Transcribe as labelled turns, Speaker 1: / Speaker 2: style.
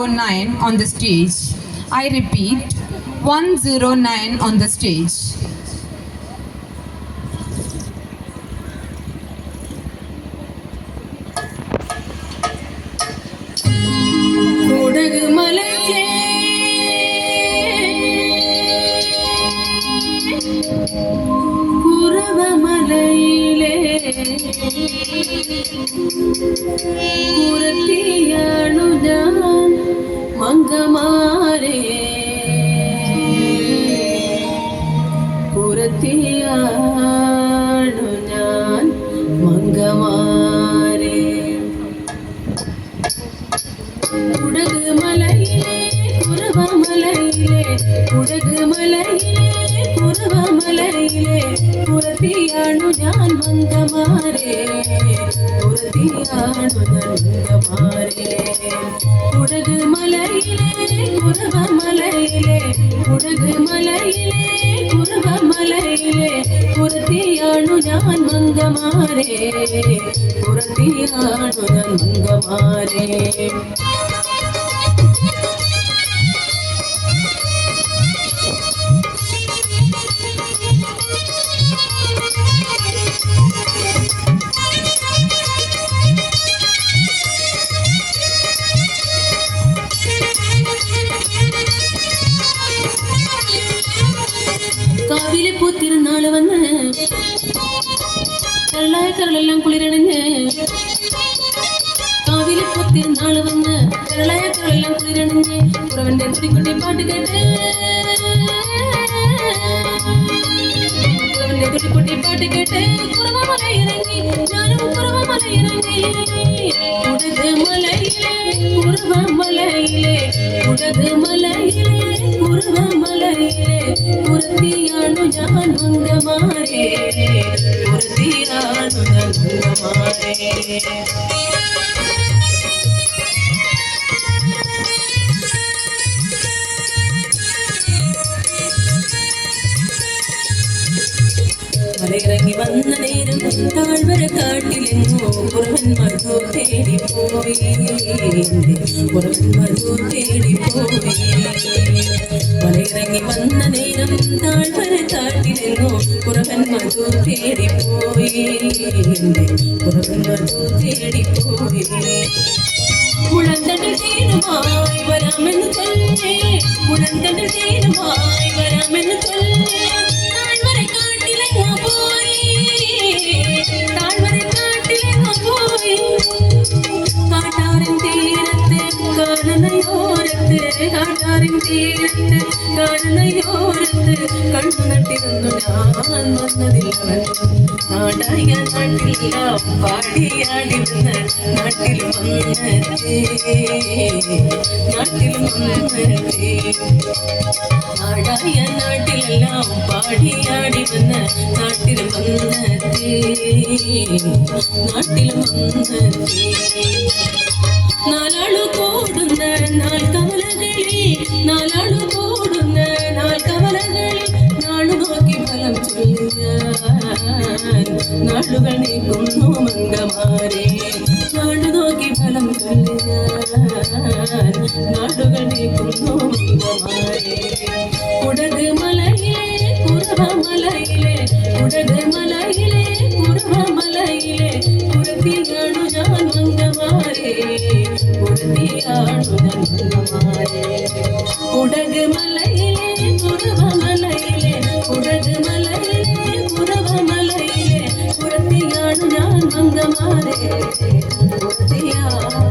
Speaker 1: 109 on the stage. I repeat, 109 on the stage.
Speaker 2: പുറത്തിയാണു ഞാൻ മംഗമാരെ പുറത്തിയാണു ഞാൻ മംഗമാരെ കുടക് മലയിലെ കുറുവമലയിലെ കുടക് മലയിലെ കുറുവമലയിലെ പുറത്തിയാണു ഞാൻ മംഗമാരെ പുറത്തിയാണു ഞാൻ മംഗമാരെ കുടക് മലയിലെ കുറുവമലയിലെ കുടക് മലയിലെ കുറുവമലയിലെ പുറത്തിയാണു ഞാൻ മംഗമാരെ പുറത്തിയാണു ഞാൻ മംഗമാരെ കാവിലെ പൂത്തിരുന്നാള് വന്ന് കരളായ കരളെല്ലാം കുളിരണിഞ്ഞ് കാവിലെ പൂത്തിരുന്നാള് വന്ന് കരളായ കരളെല്ലാം കുളിരണിഞ്ഞ് കുറവന്റെ തുടിക്കുട്ടി പാട്ട് കേട്ട് കുറവന്റെ തുടിക്കുട്ടി പാട്ട് കേട്ട് കുറവമലയിറങ്ങി ഞാനും കുറവമലയിറങ്ങി കുടക് മലയിലെ കുറവമലയിലെ കുടക് മലയിലെ കുറവമലയിലെ പുറത്തിയാണു ഞാൻ മംഗമാരെ പുറത്തിയാണു ഞാൻ മംഗമാരെ മലയിറങ്ങി വന്ന നേരം താഴ്വര കാട്ടിലെങ്ങോ കുറവന്മാർ തേടിപ്പോയി കുറവന്മാർ തേടിപ്പോയി മലയിറങ്ങി വന്ന നേരം താഴ്വര കാട്ടിലെങ്ങോ കുറവന്മാർ തേടിപ്പോയി കുറവന്മാർ തേടിപ്പോയി മുഴന്തണ്ടിൽ തീരുമായി വരാമെന്ന് ചൊല്ലേ മുഴന്തണ്ടിൽ തീരുമായി വരാമെന്ന് ചൊല്ലേ താഴ്വര കാട്ടിലെങ്ങോ പോയി താഴ്വര കാട്ടിലെങ്ങോ പോയി കാട്ടാറിൻ തീരത്ത് കാണുന്നയോരത്ത് കാട്ടാറിൻ തീരത്ത് കാണുന്നയോരത്ത് കണ്ണു നട്ടിരുന്നു ഞാൻ വന്നതില്ല നാടായ നാട്ടില്ല പാടിയാടി വന്ന് നാട്ടിലും വന്നെത്തി നാട്ടിലും വന്നെത്തി നാടായ നാട്ടിലെല്ലാം പാടിയാടി വന്ന് നാട്ടിലും വന്നെത്തി നാട്ടിലും വന്നെത്തി നാലാളു കൂടുന്ന നാൽക്കവലകളിൽ നാലാളു കൂടുന്ന നാൽക്കവലകളിൽ നാളു നോക്കി ഫലം ചൊല്ലിയാൻ നാടുകൾ നീക്കുന്നു മംഗമാരെ നാടു നോക്കി ഫലം ചൊല്ലിയാൻ നാടുകൾ നീക്കുന്നു മംഗമാരെ കുടക് മലയിലെ കുറവമലയിലെ കുടക് മലയിലെ കുറവമലയിലെ പുറത്തിയാണു ഞാൻ മംഗമാരെ പുറത്തിയാണു ഞാൻ മംഗമാരെ കുടക് മലയിലെ കുറവമലയിലെ കുടക് മലയിലെ കുറവമലയിലെ പുറത്തിയാണു ഞാൻ മംഗമാരെ പുറത്തിയാണു